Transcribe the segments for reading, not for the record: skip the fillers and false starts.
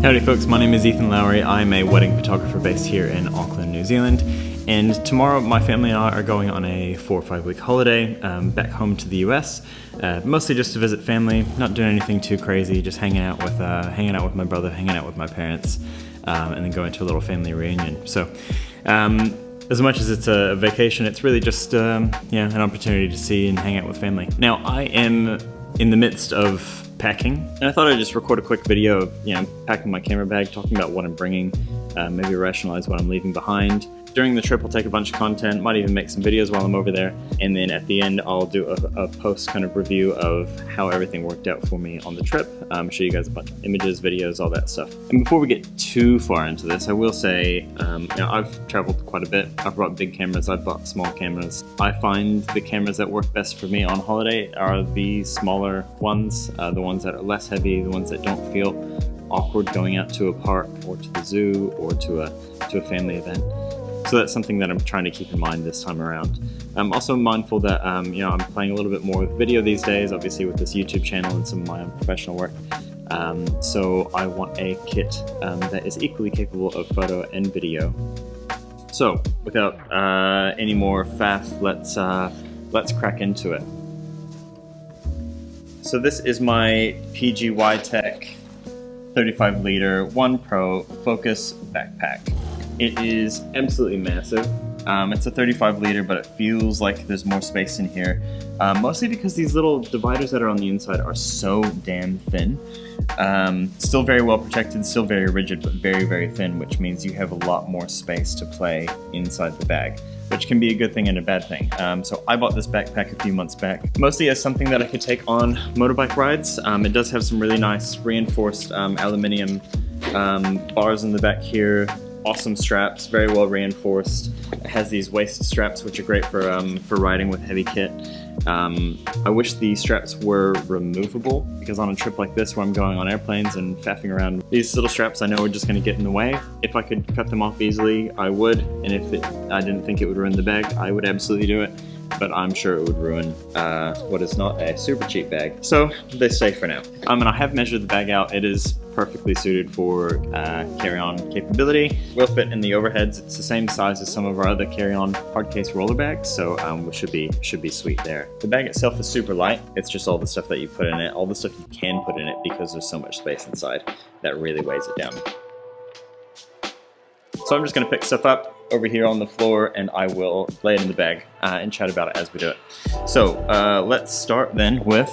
Howdy folks, my name is Ethan Lowry. I'm a wedding photographer based here in Auckland, New Zealand. And tomorrow my family and I are going on a 4 or 5 week holiday back home to the US. Mostly just to visit family, not doing anything too crazy, just hanging out with my brother, hanging out with my parents, and then going to a little family reunion. So as much as it's a vacation, it's really just an opportunity to see and hang out with family. Now I am in the midst of packing, and I thought I'd just record a quick video of packing my camera bag, talking about what I'm bringing, maybe rationalize what I'm leaving behind. During the trip I'll take a bunch of content, might even make some videos while I'm over there, and then at the end I'll do a post kind of review of how everything worked out for me on the trip, show you guys a bunch of images, videos, all that stuff. And before we get too far into this, I will say I've traveled quite a bit. I've brought big cameras, I've brought small cameras. I find the cameras that work best for me on holiday are the smaller ones, the ones that are less heavy, the ones that don't feel awkward going out to a park or to the zoo or to a family event. So that's something that I'm trying to keep in mind this time around. I'm also mindful that I'm playing a little bit more with video these days, obviously with this YouTube channel and some of my own professional work. So I want a kit that is equally capable of photo and video. So without any more faff, let's crack into it. So this is my PGY Tech 35 liter 1 Pro Focus backpack. It is absolutely massive. It's a 35 liter, but it feels like there's more space in here. Mostly because these little dividers that are on the inside are so damn thin. Still very well protected, still very rigid, but very, very thin, which means you have a lot more space to play inside the bag, which can be a good thing and a bad thing. So I bought this backpack a few months back, mostly as something that I could take on motorbike rides. It does have some really nice reinforced aluminum bars in the back here. Awesome straps, very well reinforced. It has these waist straps, which are great for riding with heavy kit. I wish the straps were removable, because on a trip like this where I'm going on airplanes and faffing around, these little straps I know are just going to get in the way. If I could cut them off easily, I would, and if I didn't think it would ruin the bag, I would absolutely do it. But I'm sure it would ruin what is not a super cheap bag. So they stay for now. And I have measured the bag out. It is perfectly suited for carry-on capability. Will fit in the overheads. It's the same size as some of our other carry-on hard case roller bags, so it should be sweet there. The bag itself is super light. It's just all the stuff that you put in it, all the stuff you can put in it, because there's so much space inside that really weighs it down. So I'm just going to pick stuff up over here on the floor, and I will lay it in the bag and chat about it as we do it. So let's start then with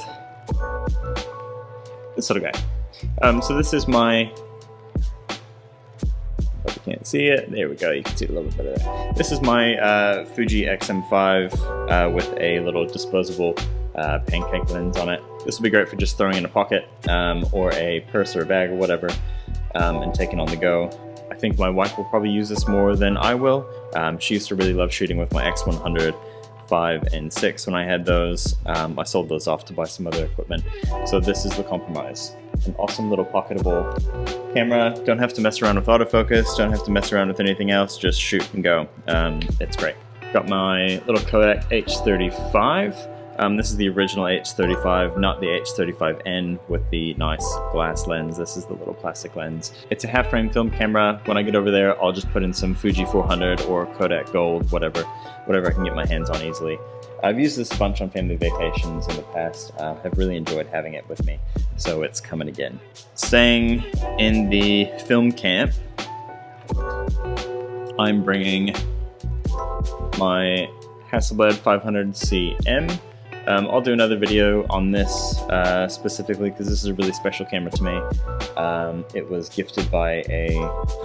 this little guy. So this is my, hope you can't see it, there we go, you can see a little bit of it. This is my Fuji XM5 with a little disposable pancake lens on it. This will be great for just throwing in a pocket or a purse or a bag or whatever, and taking on the go. I think my wife will probably use this more than I will. She used to really love shooting with my X100 5 and 6 when I had those. I sold those off to buy some other equipment. So this is the compromise. An awesome little pocketable camera. Don't have to mess around with autofocus, don't have to mess around with anything else, just shoot and go. It's great. Got my little Kodak H35. This is the original H35, not the H35N with the nice glass lens. This is the little plastic lens. It's a half frame film camera. When I get over there, I'll just put in some Fuji 400 or Kodak Gold, whatever I can get my hands on easily. I've used this a bunch on family vacations in the past. Have really enjoyed having it with me, so it's coming again. Staying in the film camp, I'm bringing my Hasselblad 500cm. I'll do another video on this specifically because this is a really special camera to me. It was gifted by a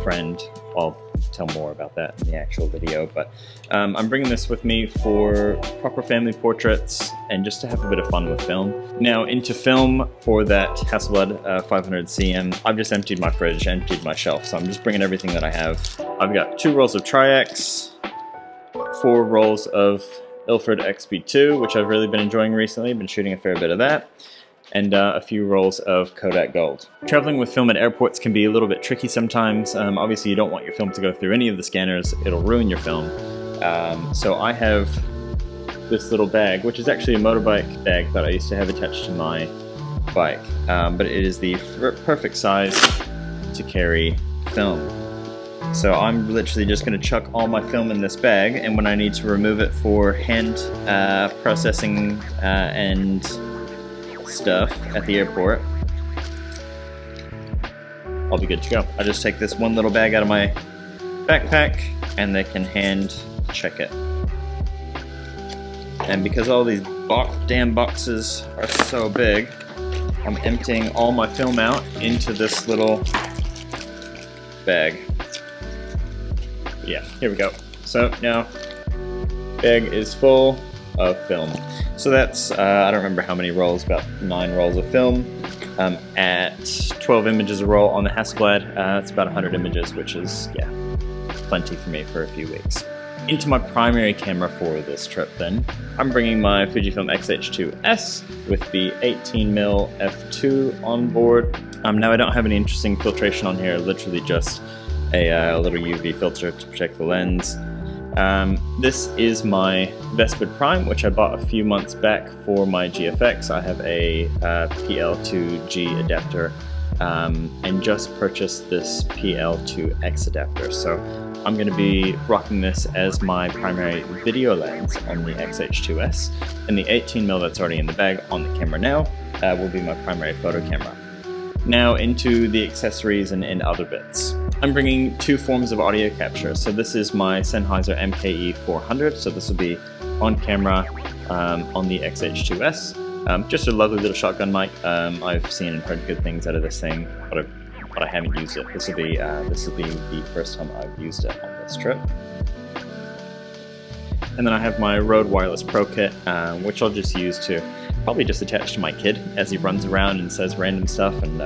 friend. I'll tell more about that in the actual video, but I'm bringing this with me for proper family portraits and just to have a bit of fun with film. Now into film for that Hasselblad 500cm, I've just emptied my fridge, emptied my shelf, so I'm just bringing everything that I have. I've got 2 rolls of Tri-X, 4 rolls of Ilford XB2, which I've really been enjoying recently, been shooting a fair bit of that, and a few rolls of Kodak Gold. Traveling with film at airports can be a little bit tricky sometimes. Obviously you don't want your film to go through any of the scanners, it'll ruin your film. So I have this little bag, which is actually a motorbike bag that I used to have attached to my bike, but it is the perfect size to carry film. So I'm literally just going to chuck all my film in this bag, and when I need to remove it for hand processing and stuff at the airport, I'll be good to go. I just take this one little bag out of my backpack and they can hand check it. And because all these damn boxes are so big, I'm emptying all my film out into this little bag. Yeah, here we go. So now, bag is full of film. So that's, I don't remember how many rolls, about 9 rolls of film. At 12 images a roll on the Hasselblad, it's about 100 images, which is, yeah, plenty for me for a few weeks. Into my primary camera for this trip then, I'm bringing my Fujifilm X-H2S with the 18mm f2 on board. Now I don't have any interesting filtration on here, literally just a little UV filter to protect the lens. This is my Vespid Prime, which I bought a few months back for my GFX. I have a PL2G adapter and just purchased this PL2X adapter. So I'm going to be rocking this as my primary video lens on the X-H2S, and the 18mm that's already in the bag on the camera now will be my primary photo camera. Now into the accessories and other bits. I'm bringing 2 forms of audio capture. So this is my Sennheiser MKE400, so this will be on camera on the X-H2S. Just a lovely little shotgun mic. I've seen and heard good things out of this thing, but I haven't used it. This will be the first time I've used it on this trip. And then I have my Rode Wireless Pro Kit, which I'll just use to probably just attach to my kid as he runs around and says random stuff. And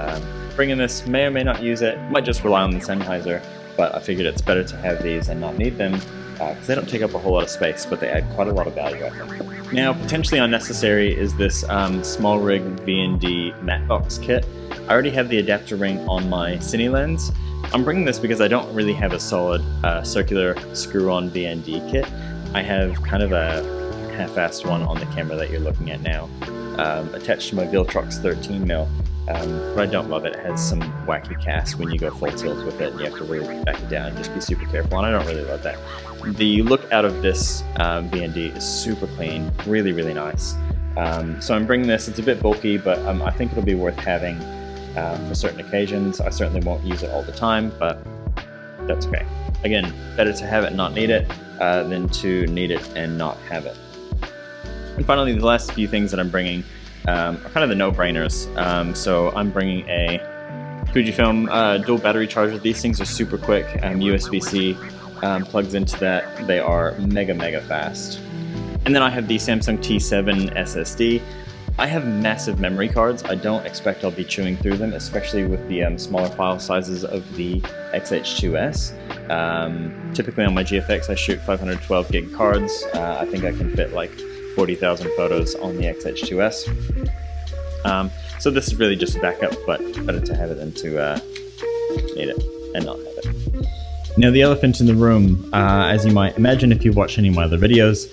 bringing this, may or may not use it, might just rely on the Sennheiser, but I figured it's better to have these and not need them because they don't take up a whole lot of space, but they add quite a lot of value, I think. Now, potentially unnecessary is this small rig V&D matte box kit. I already have the adapter ring on my Cine lens. I'm bringing this because I don't really have a solid circular screw-on V&D kit. I have kind of a half-assed one on the camera that you're looking at now, attached to my Viltrox 13mm, but I don't love it. It has some wacky cast when you go full tilt with it, and you have to really back it down and just be super careful, and I don't really love that. The look out of this V&D is super clean, really, really nice. So I'm bringing this. It's a bit bulky, but I think it'll be worth having for certain occasions. I certainly won't use it all the time, but that's okay. Again, better to have it and not need it than to need it and not have it. And finally, the last few things that I'm bringing are kind of the no-brainers. So I'm bringing a Fujifilm dual battery charger. These things are super quick. USB-C plugs into that. They are mega fast. And then I have the Samsung T7 SSD. I have massive memory cards. I don't expect I'll be chewing through them, especially with the smaller file sizes of the X-H2S. Typically on my GFX I shoot 512 gig cards. I think I can fit like 40,000 photos on the X-H2S. So this is really just a backup, but better to have it than to need it and not have it. Now the elephant in the room, as you might imagine if you've watched any of my other videos,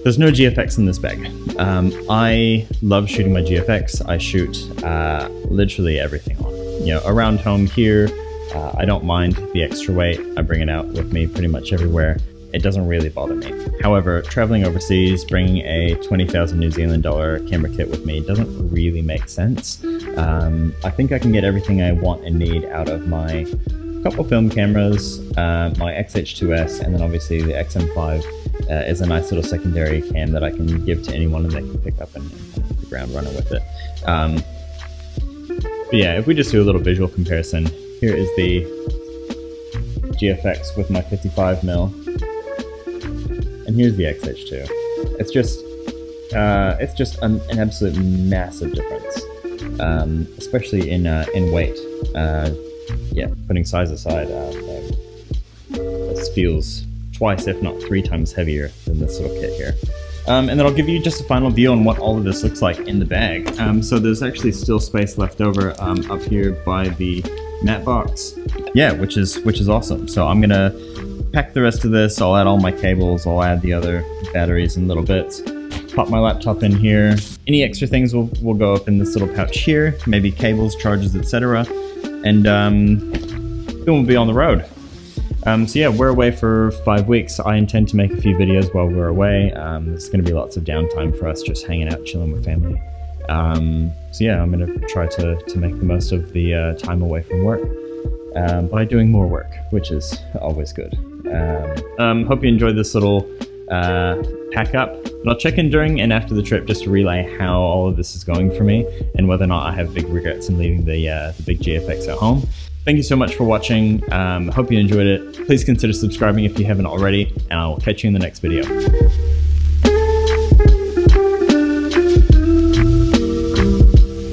there's no GFX in this bag. I love shooting my GFX. I shoot literally everything on it. You know, around home here, I don't mind the extra weight. I bring it out with me pretty much everywhere. It doesn't really bother me. However, traveling overseas, bringing a 20,000 New Zealand dollar camera kit with me doesn't really make sense. I think I can get everything I want and need out of my couple film cameras, my X-H2S, and then obviously the XM5 is a nice little secondary cam that I can give to anyone and they can pick up and kind of hit the ground running with it. But yeah, if we just do a little visual comparison, here is the GFX with my 55mm, and here's the X-H2. It's just an absolute massive difference, especially in weight. Yeah, putting size aside, this feels twice, if not 3 times heavier than this little kit here. And then I'll give you just a final view on what all of this looks like in the bag. So there's actually still space left over up here by the matte box. Yeah, which is awesome. So I'm gonna pack the rest of this. I'll add all my cables. I'll add the other batteries and little bits. Pop my laptop in here. Any extra things will go up in this little pouch here. Maybe cables, chargers, etc. and then we'll be on the road. So yeah, we're away for 5 weeks. I intend to make a few videos while we're away. There's going to be lots of downtime for us, just hanging out, chilling with family. So yeah, I'm going to try to make the most of the time away from work by doing more work, which is always good. Hope you enjoyed this little pack up. And I'll check in during and after the trip just to relay how all of this is going for me and whether or not I have big regrets in leaving the big GFX at home. Thank you so much for watching. Hope you enjoyed it. Please consider subscribing if you haven't already, and I'll catch you in the next video.